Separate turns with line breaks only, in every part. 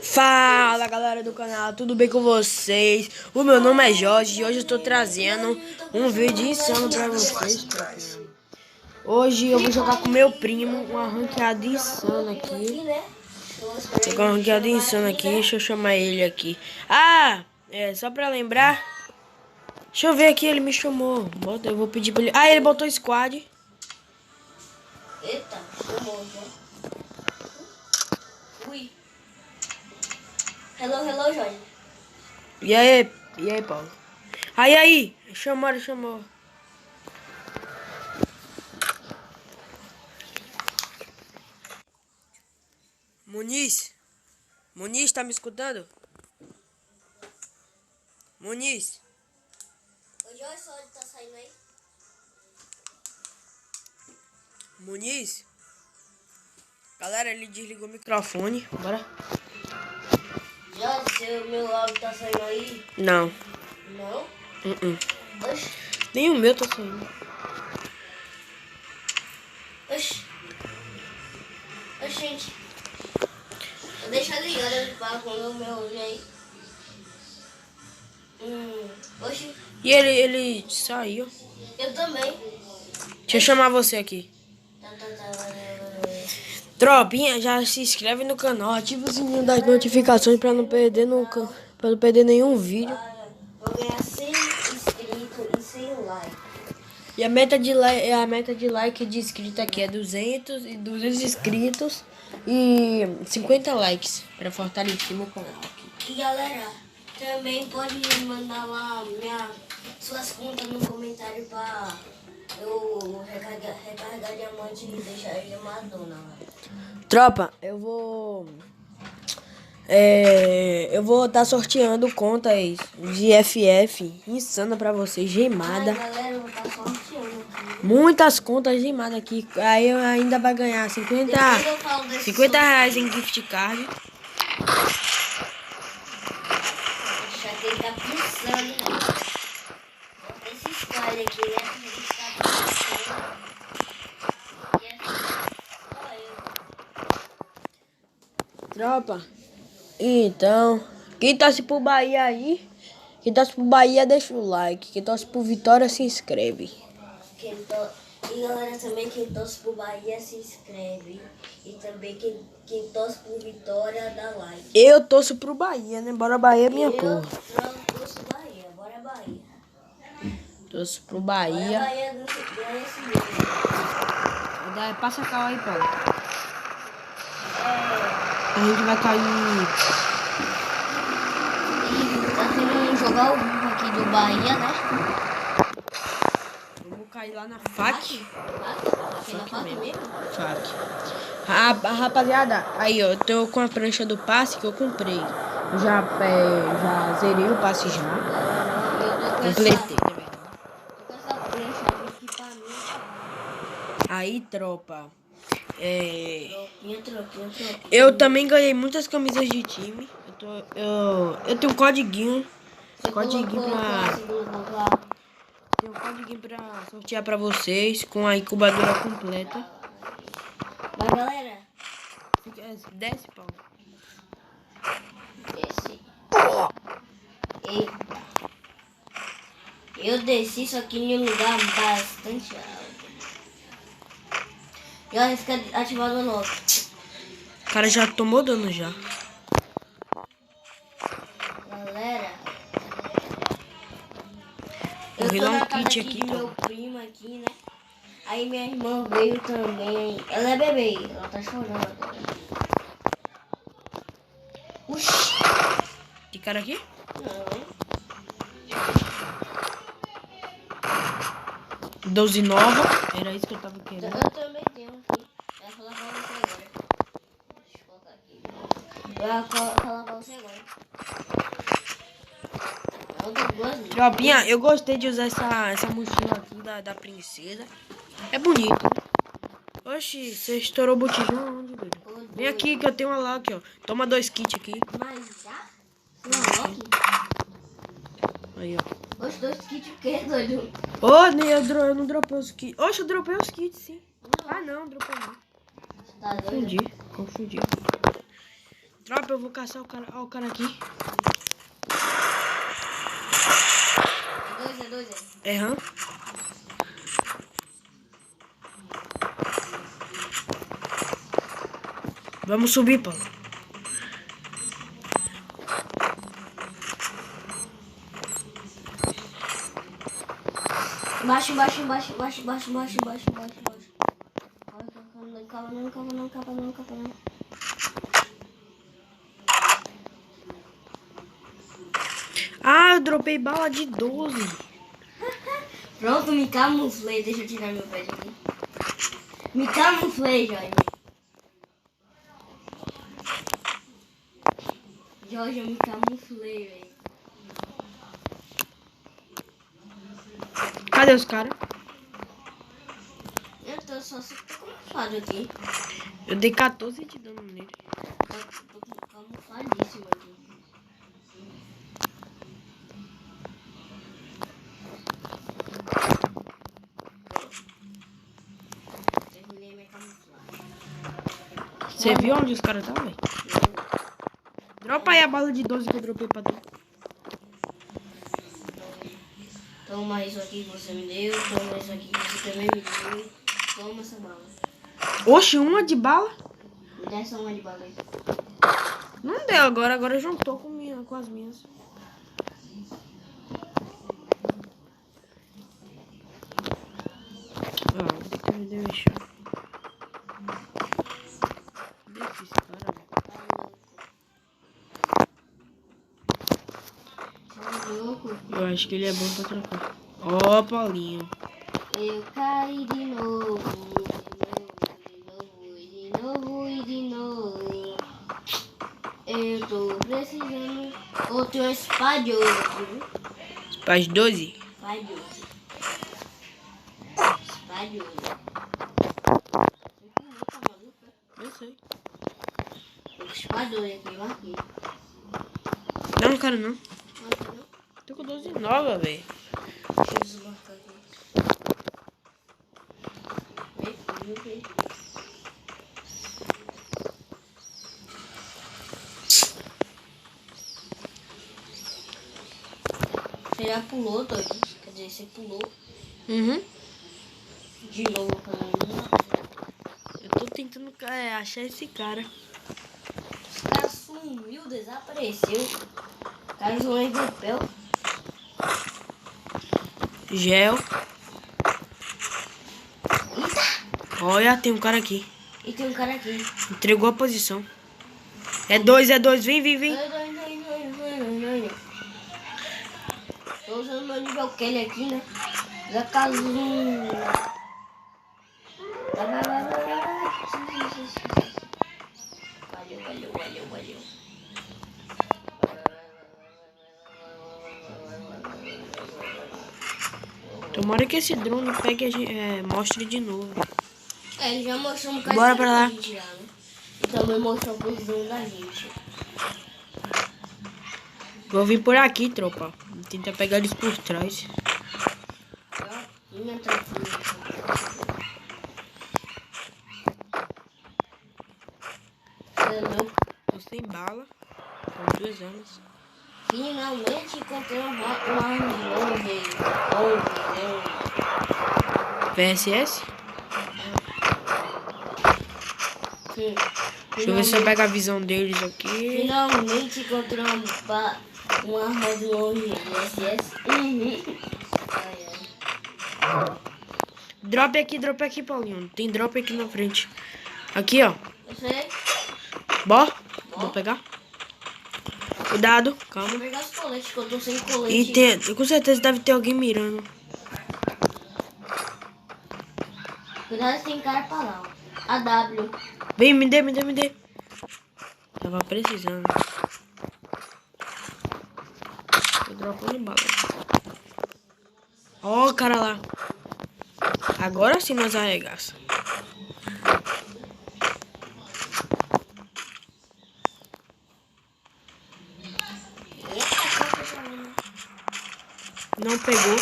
Fala galera do canal, tudo bem com vocês? O meu nome é Jorge e hoje eu estou trazendo um vídeo insano pra vocês. Hoje eu vou jogar com meu primo uma ranqueada insana aqui. Jogar uma ranqueada insana aqui, deixa eu chamar ele aqui. Só pra lembrar. Deixa eu ver aqui, ele me chamou. Eu vou pedir pra ele. Ele botou squad.
Eita, chamou já. Ui. Hello, Jorge.
E aí, Paulo? Aí, chamou. Muniz, tá me escutando? Muniz.
Ô Jorge, só ele tá saindo aí.
Muniz. Galera, ele desligou o microfone. Bora.
Jorge, seu meu áudio tá saindo aí?
Não.
Não? Oxi.
Nem o meu tá saindo.
Oxi. Oxi, gente. Vou deixar ligado para quando o meu áudio aí. Oxi.
E ele saiu.
Eu também.
Deixa eu chamar você aqui. Tropinha, já se inscreve no canal, ativa o sininho das notificações pra não perder nenhum vídeo.
Vou ganhar 100 inscritos e 100 likes.
E a meta de like e de inscrito aqui é 200 inscritos e 50 likes pra fortalecer meu canal aqui.
E galera, também pode mandar lá suas contas no comentário pra eu recarregar diamante e deixar ele Madonna.
Tropa, eu vou estar sorteando contas de FF insana pra vocês, gemada.
Galera, eu vou estar sorteando aqui.
Muitas contas gemadas aqui. Aí eu ainda vai ganhar 50 reais em gift card.
Já que ele tá pulsando, né? Bota esse spoiler aqui, né? Ele tá pulsando.
Tropa, então, quem torce pro Bahia aí, deixa o like. Quem torce pro Vitória, se inscreve.
E galera, também quem torce pro Bahia, se inscreve. E também quem torce pro Vitória, dá like.
Eu torço pro Bahia, né? Bora Bahia, minha porra.
Eu torço pro Bahia, bora Bahia.
Torço pro Bahia.
Bora Bahia, ganha esse jogo.
Passa a cal aí, Paulo. A gente vai cair.
Tá querendo jogar o grupo aqui do Bahia, né?
Vamos cair lá na FAC.
Aqui na FAC mesmo?
FAC. Rapaziada, aí ó, eu tô com a prancha do passe que eu comprei. Eu já zerei o passe já. Completei, tá vendo?
Tô com essa prancha aqui pra mim.
Aí, tropa.
Tropinha.
Eu também ganhei muitas camisas de time. Eu tenho um codiguinho. Tem um codiguinho pra sortear pra vocês com a incubadora completa.
Mas galera,
Desce, Paulo.
desce. Eita. Eu desci só que em um lugar bastante alto. E olha, fica ativado o novo.
O cara já tomou dano já.
Galera,
Eu vi lá um kit
aqui
aqui,
do meu primo aqui, né? Aí minha irmã veio também. Ela é bebê, ela tá chorando agora. Oxi!
Que cara aqui?
Não.
12 nova. Era isso que eu tava querendo.
Eu também tenho aqui. Eu vou falar pra você agora. Deixa eu colocar aqui. Eu vou falar pra você agora.
Tropinha, eu gostei de usar essa mochila aqui da princesa. É bonito. Oxi, você estourou o botijão onde, doido? Vem aqui que eu tenho uma lock, ó. Toma 2 kits aqui.
Mas já? Uma lock?
Aí, ó.
Oxe, 2 kits o quê, doido?
Eu não dropei os kits. Oxe, eu dropei os kits, sim. Não, dropei não.
Tá doido?
Confundi. Tropa, eu vou caçar o cara. Ó, o cara aqui.
É dois.
Errando. Vamos subir, Paulo.
Embaixo. Calma não.
Ah, eu dropei bala de 12.
Pronto, me camuflei. Deixa eu tirar meu pé aqui. Me camuflei, Jorge, eu me camuflei, velho.
Cadê os caras?
Eu tô só camuflado aqui.
Eu dei 14 de dano nele.
Tô camufladíssimo aqui. Terminei minha camuflagem.
Você viu onde os caras estão, velho? Dropa aí a bala de 12 que eu dropei pra tu.
Toma isso aqui que você me deu. Toma isso aqui que você também me deu. Toma essa bala.
Oxe, uma de bala?
Me dá essa uma de bala aí.
Não deu agora juntou com as minhas. Ó, deixa eu deixar. Deixa esse cara, velho. Eu acho que ele é bom pra trocar. Ó, Paulinho.
Eu caí de novo. Eu tô precisando. Outro espalhou aqui, viu?
Faz 12?
Espalhou.
Eu sei.
Espalhou aqui, marquei.
Não, não quero não.
Não.
Tô com 12 nova, velho.
Deixa eu desmarcar aqui. Vem. Você já pulou, doido? Quer dizer, você pulou
Uhum.
de novo pra mim.
Eu tô tentando achar esse cara.
Esse cara sumiu, desapareceu. O cara zoou em papel.
Gel.
Eita!
Olha, tem um cara aqui.
E tem um cara aqui.
Entregou a posição. É dois. Vem.
Tô usando meu nível Kelly aqui, né? Da Kazoo. Valeu.
Tomara que esse drone pegue a gente, mostre de novo.
Ele já mostrou um bocado.
Bora pra lá.
Gente já, né? E também mostrou a posição da gente.
Vou vir por aqui, tropa. Vou tentar pegar eles por trás.
Minha tranquila.
Tô sem bala. Com 2 anos.
Finalmente encontrei uma longe.
PSS?
Sim.
Deixa eu ver se eu pego a visão deles aqui.
Finalmente encontrei uma arma de longe SS.
Drop aqui, Paulinho. Tem drop aqui na frente. Aqui, ó.
Eu sei.
Bó. Vou pegar. Cuidado,
Vou
calma.
pegar os coletes, que eu tô sem colete.
E com certeza deve ter alguém mirando.
Cuidado, tem cara pra lá, ó. AW.
Vem, me dê. Tava precisando. Tô dropando bala. Ó, o cara lá. Agora sim nós arregaça. Não pegou.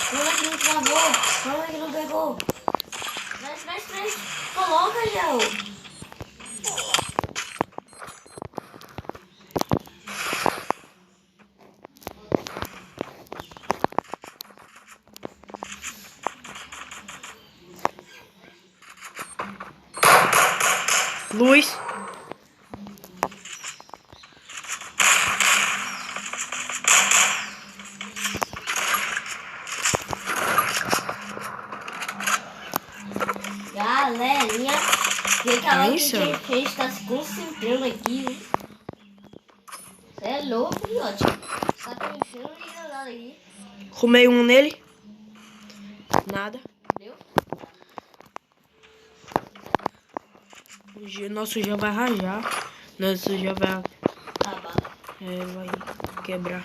Como é que não travou? Como é que não pegou? Traz. Coloca, Gel.
Luz.
Galerinha, que calor
isso?
que a gente tá se concentrando aqui. Você é louco, Miote. Você tá pensando em nada aí.
Arrumei um nele. Nada.
Deu?
Nosso já vai rajar. Nosso já vai...
Acabar.
vai quebrar.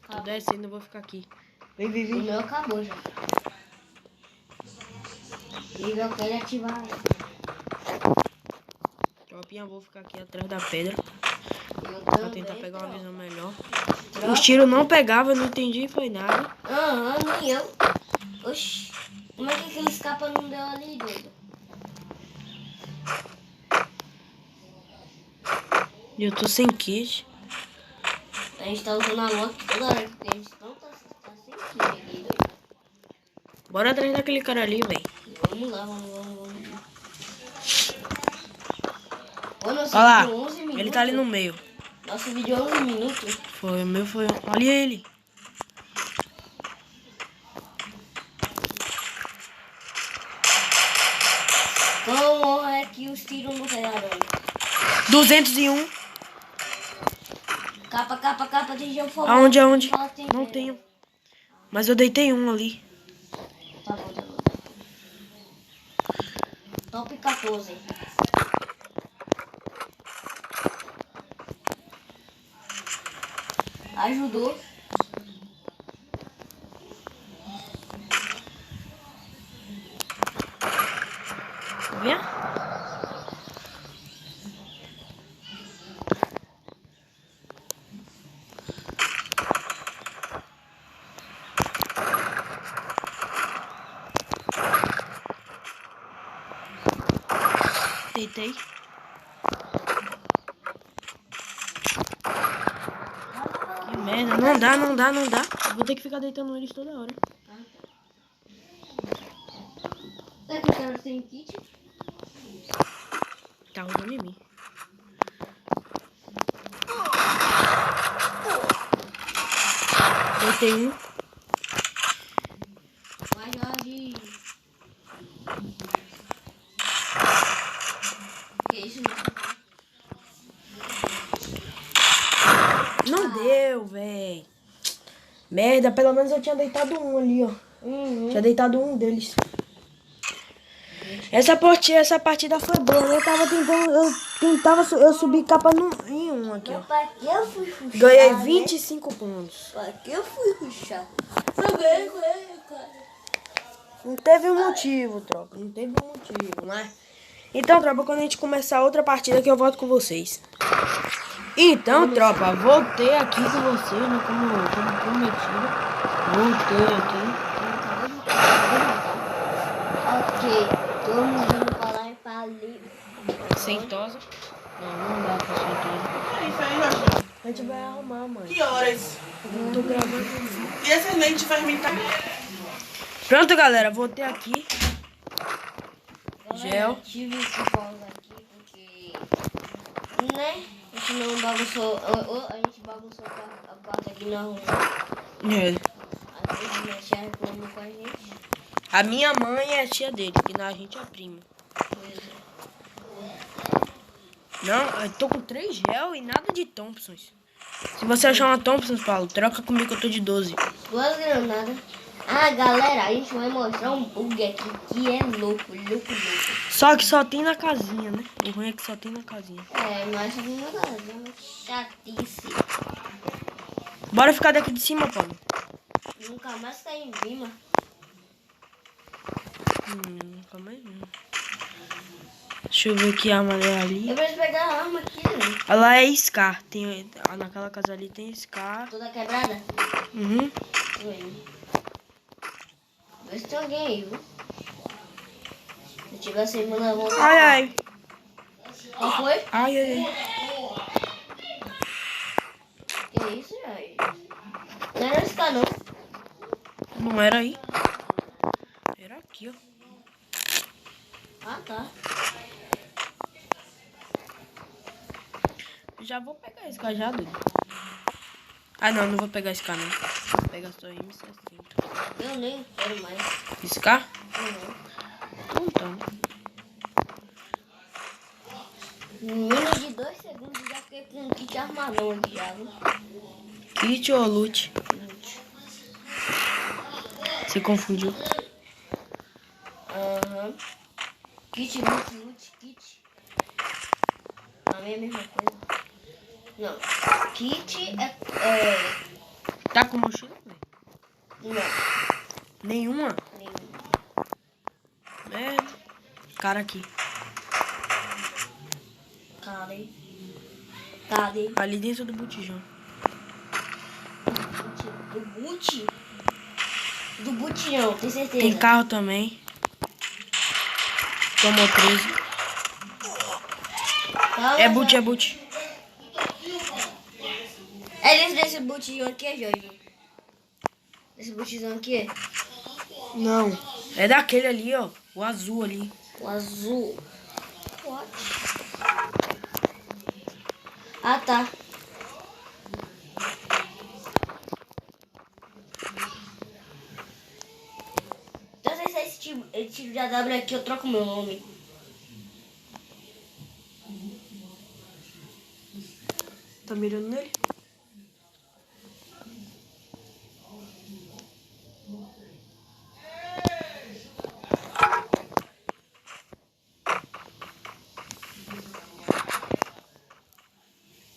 Tô descendo, eu vou ficar aqui. Vem, vem,
O
vem.
meu acabou já. E eu quero ativar.
Tropinha, vou ficar aqui atrás da pedra.
Eu
Pra
também,
tentar pegar uma
tropa.
visão melhor.
Tropa.
Os tiros não pegavam, eu não entendi, foi nada.
Aham, nem eu. Oxi. Como é que aquele capa não deu ali, doido?
E eu tô sem kit.
A gente tá usando a moto toda hora, porque a gente não tá sem kit aqui, doido.
Bora atrás daquele cara ali, velho.
Vamos lá, vamos. Ô, nosso
Olha lá,
vídeo 11 minutos.
ele tá ali no meio.
Nosso vídeo é 11 minutos.
Foi, o meu foi... Olha ele.
Como é que os tiros não pegaram?
201.
Capa, DJ fogo.
Aonde?
Fala, tem
Não
pena.
tenho. Mas eu deitei um ali.
Tá bom. Top 14. Ajudou.
Vem. Deitei. Que merda. Não dá. Eu vou ter que ficar deitando eles toda hora.
Será que o cara tem kit?
Tá rodando em mim. Deitei um.
Vai, Jorge. Que isso,
Não deu, véi. Merda, pelo menos eu tinha deitado um ali, ó. Tinha deitado um deles. Essa partida foi boa, né? Eu subi capa em um aqui, ó.
Pra que eu fui ruxar?
Ganhei 25 pontos.
Pra que eu fui ruxar? Eu ganhei com ele, cara.
Não teve um motivo, tropa. Não teve um motivo, né? Então, tropa, quando a gente começar outra partida que eu volto com vocês. Então, tropa, voltei aqui com vocês, né? Como prometido. Voltei aqui.
Ok, vamos indo falar para ali.
Sentosa. Não dá pra sentosa.
É isso aí, Jorginho.
A gente vai arrumar, mãe.
Que horas?
Tô gravando.
E essa lente vai me tá...
Pronto, galera, voltei aqui. Gel.
Tive que pausar aqui porque, né? A gente não bagunçou, a gente bagunçou a parte aqui na rua. Às vezes minha tia reclama com a gente.
A minha mãe é a tia dele, e a gente é primo. Não, eu tô com 3 gel e nada de Thompsons. Se você achar uma Thompson, Paulo, troca comigo que eu tô de 12.
2 granadas. Ah, galera, a gente vai mostrar um bug aqui que é louco.
Só que só tem na casinha, né? O ruim é que só tem na casinha.
É, nós sabemos agora, é uma chatice.
Bora ficar daqui de cima, Paulo.
Nunca mais tá em cima.
Calma aí. Deixa eu ver que arma é ali.
Eu preciso pegar a arma aqui, né?
Ela é Scar. Naquela casa ali tem Scar.
Toda quebrada.
Uhum.
Vê se tem alguém aí, viu? Se eu tivesse aí, manda voltar.
Ai, ai.
Qual foi?
Ai, ai, ai.
Que isso, Jorge? Não era esse cara, não.
Não era aí. Era aqui, ó.
Ah, tá.
Já vou pegar esse cajado. Ah, não, não vou pegar esse cara, não. Vou pegar só M60.
Eu nem quero mais.
Esse cara?
Uhum.
Então.
Em menos de 2 segundos já fiquei com um kit armadão aqui já, viu?
Kit ou loot? Você confundiu.
Aham. Kit, loot, kit. Não é a mesma coisa. Não. Kit é...
Tá com mochila, velho?
Não.
Nenhuma?
Nenhum.
É. Cara aqui.
Cadê? Cadê?
Ali dentro do botijão.
Do boot? Do boot não, tenho certeza.
Tem carro também. Tomou 13.
Calma,
É boot,
já.
é boot.
É dentro desse bootzinho aqui, Jorge. Esse bootzinho aqui.
Não. É daquele ali, ó. O azul ali.
O azul. What? Ah, tá. Então, se esse tiro de AW aqui, eu troco meu nome.
Tá mirando nele?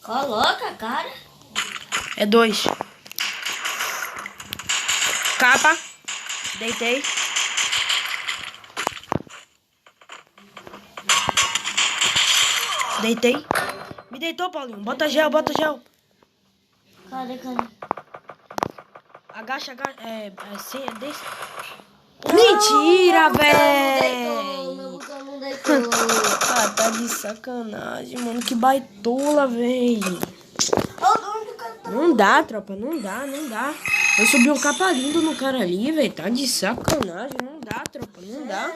Coloca, cara.
É 2. Capa. Deitei. Deitei. Me deitou, Paulinho. Bota gel, bota gel.
Cadê?
Agacha, agacha. É desse. Mentira,
Meu
velho.
botão não deitou.
Ah, tá de sacanagem, mano. Que baitola, velho. Não dá, tropa. Não dá, não dá. Eu subi um capa lindo no cara ali, velho. Tá de sacanagem. Não dá, tropa. Não dá.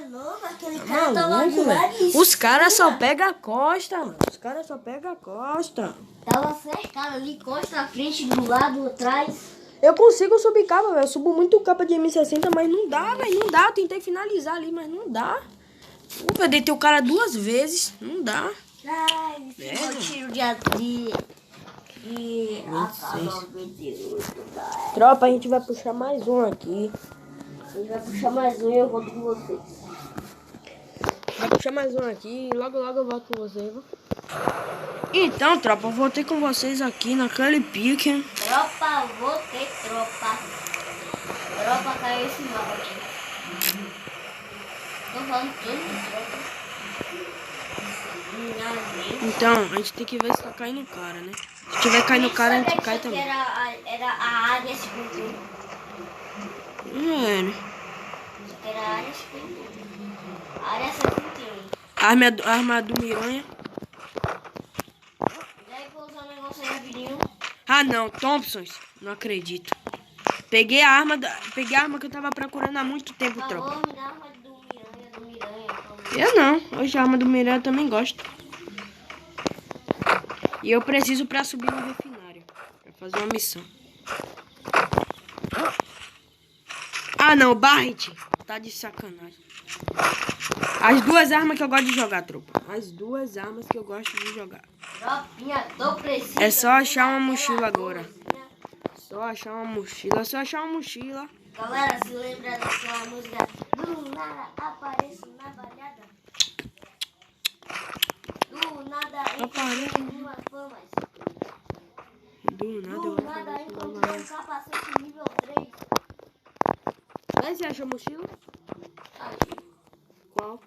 Aquele
Tá
cara tava
maluco,
lá
velho. Os caras só pegam a costa, mano. Os caras só pegam a costa.
Tava cercado ali, costa na frente, do lado, atrás.
Eu consigo subir capa, velho. Eu subo muito capa de M60, mas não dá, velho. Não dá. Eu tentei finalizar ali, mas não dá. Eu deitei o cara 2 vezes. Não dá.
Ai, esse tiro de
Tropa, a gente vai puxar mais um aqui.
A gente vai puxar mais um e eu volto com vocês.
Vai puxar mais um aqui e logo eu volto com vocês, viu? Então, tropa, eu voltei com vocês aqui naquele pique.
Tropa, voltei, tropa. Tropa, caiu esse mapa aqui. Tô falando tudo de tropa.
Então, a gente tem que ver se tá caindo o cara, né? Se tiver caindo o cara, a gente cai também.
Era a área 51.
É, né?
Isso aqui era a área 51. Área 51.
Arma do Miranha.
E aí, vou usar um negócio aí rapidinho.
Ah, não, Thompsons. Não acredito. Peguei a arma que eu tava procurando há muito tempo,
Por
tropa.
favor, me dá a arma do Miranha.
Eu não. Hoje a arma do Miranha eu também gosto. E eu preciso pra subir no refinário. Pra fazer uma missão. Ah, não. Barret. Tá de sacanagem. As 2 armas que eu gosto de jogar, tropa. As 2 armas que eu gosto de jogar.
Tropinha, tô precisando.
É só achar uma mochila agora. Só achar uma mochila. Só achar uma mochila.
Galera, se lembra daquela música? Do nada apareço na balhada. Do nada encontrei uma fama.
Do nada eu
Do
vou
nada
fazer isso
encontrei um capacete nível 3.
Aí você achou a mochila?
Achei.
Qual?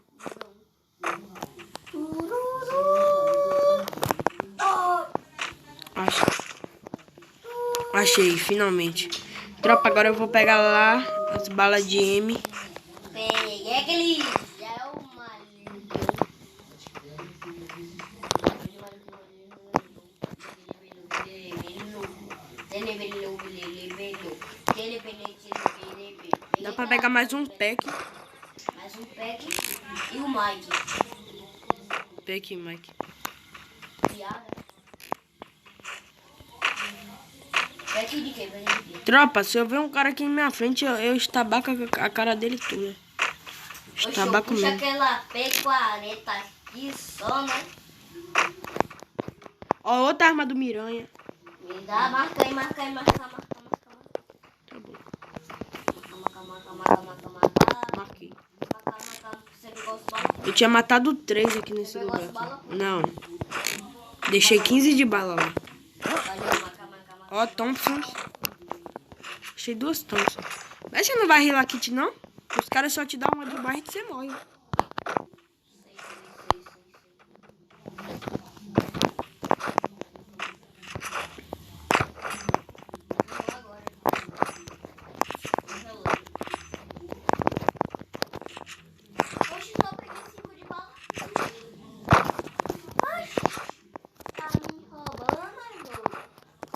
Achei, finalmente. Tropa, agora eu vou pegar lá as balas de M.
Peguei aquele. Já é o maluco.
Dá pra pegar mais um pack.
Mais um pack e o Mike.
Pack e Mike.
Piada. Pack de quê? Pack de quê?
Tropa, se eu ver um cara aqui na minha frente, eu estabaco a cara dele toda. Estabaco
Puxa
mesmo.
aquela P40 aqui só, né?
Ó, outra arma do Miranha.
Me dá, marca aí, marca.
Tá bom,
Marca.
marquei.
Você pegou os balas?
Eu tinha matado 3 aqui nesse
Pegou
lugar.
as balas?
Não. Deixei 15 de bala lá.
Valeu, marca.
Ó, Thompson. Achei 2 Thompson. Mas você não vai rilar kit, não? Os caras só te dão uma de barra e você morre.
Oxe, só peguei 5 de bala. Oxe, tá me roubando, jogo.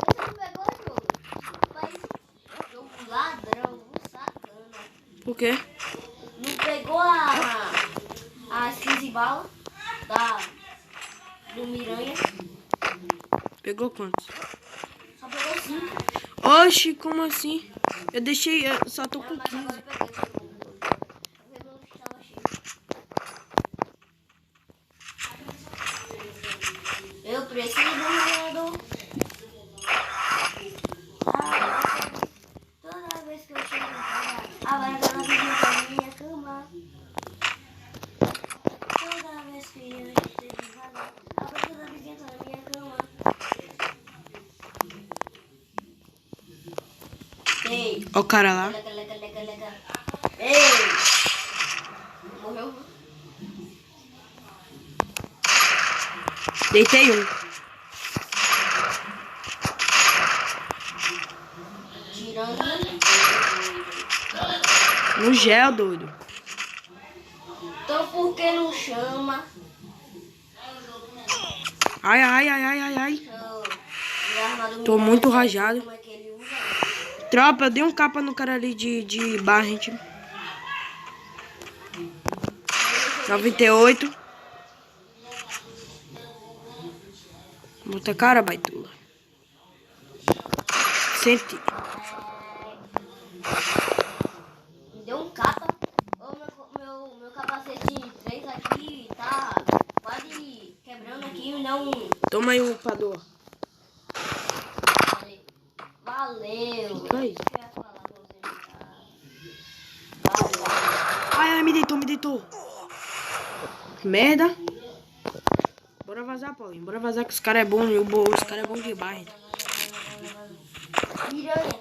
Você não pegou, jogo? Mas jogo ladrão, sacana.
Por quê?
Não pegou as 15 balas do Miranha.
Pegou quantos?
Só pegou 5.
Oxi, como assim? Eu deixei, eu só tô com
Mas
15.
agora eu peguei. Eu peguei onde estava cheio. Eu preciso do toda vez que eu chego em casa, a varanda vive pra minha cama. Toda vez que eu chego em casa, a varanda vive pra minha cama. Ei,
Ó o cara lá.
leca. Ei! Morreu?
Deitei um.
Tirando.
No gel, doido.
Então por que não chama?
Ai.
Eu,
Tô muito rajado.
como é que ele usa?
Tropa, eu dei um capa no cara ali de Barret. 98. Muita cara, baitula. 100.
Me deu um capa. Ô, meu capacete 3 aqui tá quase quebrando aqui. Me dá um.
Toma aí o upador.
Valeu.
Fica aí.
Isso que eu ia falar pra você, cara. Valeu.
Ai, me deitou. Merda. Bora vazar, Paulinho. Bora vazar que os caras é bom. Os caras é bom de Barret.
Miranha.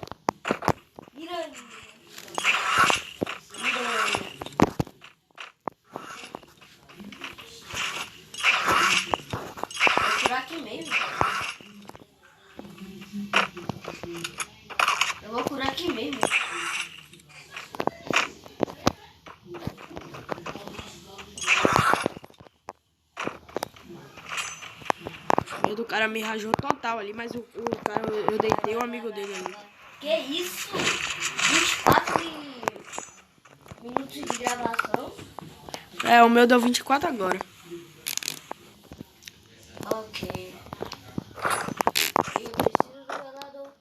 Vou tirar aqui mesmo. Eu vou curar aqui mesmo.
O cara me rajou total ali, mas o cara, eu deitei o amigo dele ali.
Que isso? 24 minutos de gravação?
É, o meu deu 24 agora.
Ok. Eu preciso do jogador.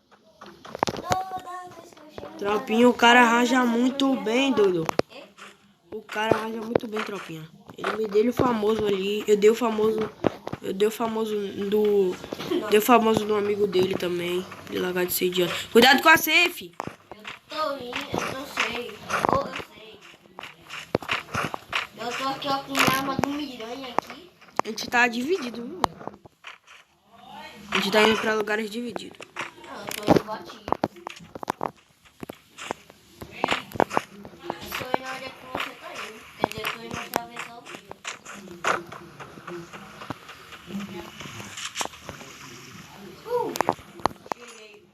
Toda vez que eu chego em
Tropinha, o cara raja muito bem, doido.
Quê?
O cara raja muito bem, tropinha. Ele me deu o famoso ali. Eu dei o famoso do amigo dele também. Ele largar de ser idiota. Cuidado com a safe.
Eu tô indo, eu não sei. Eu sei. Eu tô aqui, ó, com a arma do Miranha aqui.
A gente tá dividido, viu? A gente tá indo pra lugares divididos.
Não, eu tô indo batido. Eu tô indo onde é que você tá indo. Quer dizer, eu tô indo atravessar o rio. Cheguei.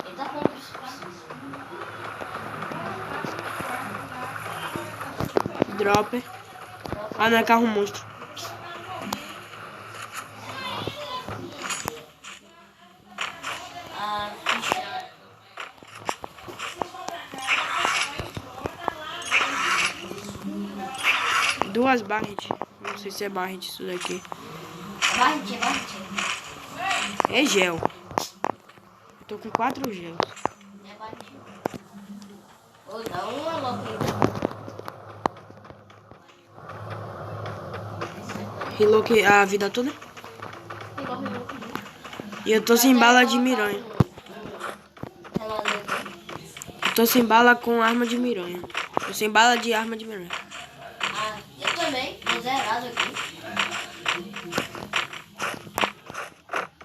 Ele tá pondo isso pra cima.
Dropper. Ah, não é carro monstro.
A ficha
2 Barret. Não sei se é Barret isso daqui.
Barret.
É gel. Eu tô com 4 gels.
É Barret. Ou dá uma logo aí.
Reloquei a vida toda. E eu tô sem bala de miranha. Eu tô sem bala com arma de miranha. Tô sem bala de arma de miranha.
Ah, eu também. Tô zerado aqui.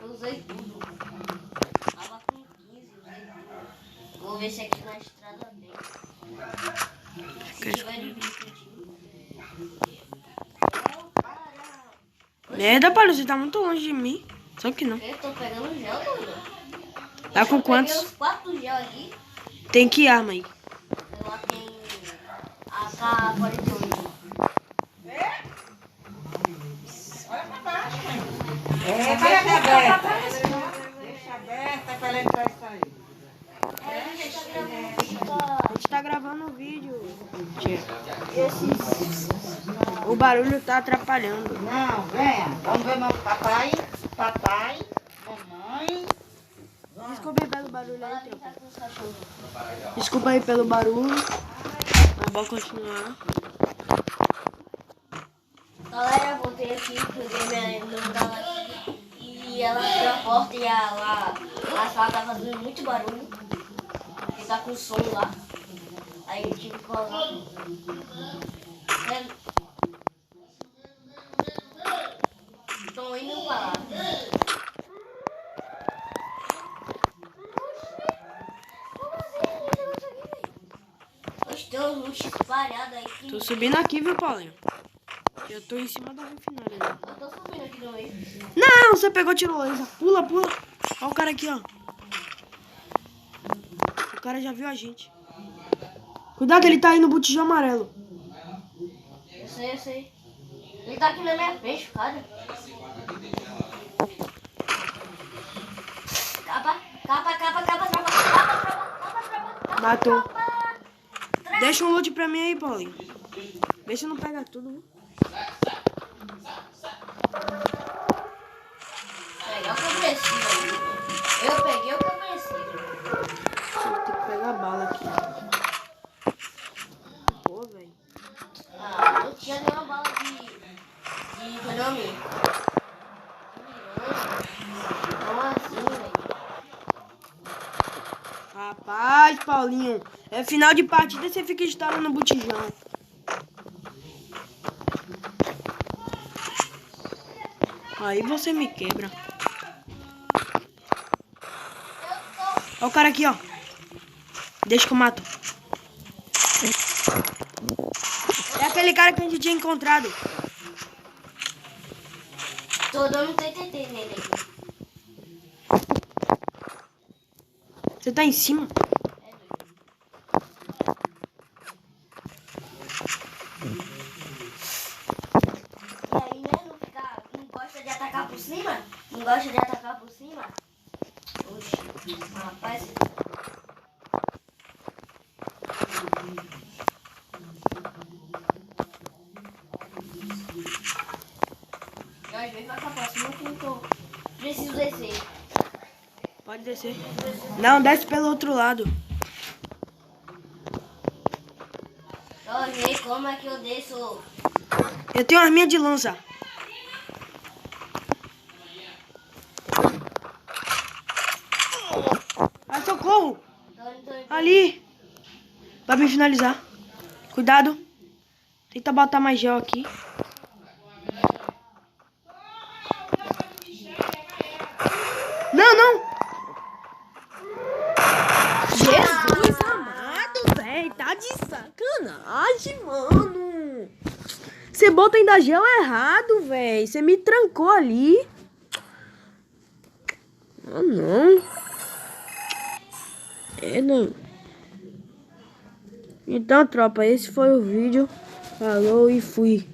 Eu usei tudo. Tava com 15, usei tudo. Vou ver se aqui na estrada tem. Se tiver de brinquedinho.
Merda, Paulo, você tá muito longe de mim. Só que não.
Eu tô pegando gel, doido.
Tá com
Eu
quantos?
peguei os 4 gel aqui.
Tem que arma aí?
Lá tem AK-48.
Olha pra baixo, mãe.
Deixa aberta. Deixa aberta pra ela entrar e sair.
A gente tá gravando um vídeo. O barulho tá atrapalhando.
Não, venha. Vamos ver meu papai, mamãe.
Desculpa aí pelo barulho aí, tempo. Desculpa aí pelo barulho. Mas vou continuar.
Galera, voltei aqui, peguei minha namorada aqui e ela abriu a porta e a sala tá fazendo muito barulho. Porque tá com som lá. Aí eu tive que colocar. Tô indo pra lá. Oxe, tem um luxo espalhado aí.
Tô subindo aqui, viu, Paulinho? Eu tô em cima da refinaria.
Eu tô subindo aqui no meio.
Não, você pegou tirolesa. Pula, pula. Olha o cara aqui, ó. O cara já viu a gente. Cuidado, ele tá aí no botijão amarelo.
Eu sei. Ele tá aqui na minha frente, cara. Capa.
Matou. Deixa um loot pra mim aí, Paulinho. Vê se não pega tudo, viu?
Pegar o que eu preciso. Eu peguei o que eu preciso.
Tem que pegar bala aqui. Pô, velho.
Ah, não tinha nenhuma bala de economia. Como assim, velho?
Rapaz, Paulinho. É final de partida e você fica instalando no botijão. Aí você me quebra. Olha o cara aqui, ó. Deixa que eu mato. É aquele cara que a gente tinha encontrado.
Tô dando TTT nele aqui.
Você tá em cima?
E aí, né? Não gosta de atacar por cima? Não gosta de atacar por cima? Oxi, rapaz. Nós vem pra cá pra cima que eu tô. Preciso descer.
Pode descer. Não, desce pelo outro lado.
Eu sei como é que eu desço.
Eu tenho uma arminha de lança. Ah, socorro! Ali! Vai me finalizar. Cuidado. Tenta botar mais gel aqui. Não! Jesus amado, velho. Tá de sacanagem, mano. Você bota ainda gel errado, velho. Você me trancou ali. Ah, não. É, não. Então, tropa, esse foi o vídeo. Falou e fui.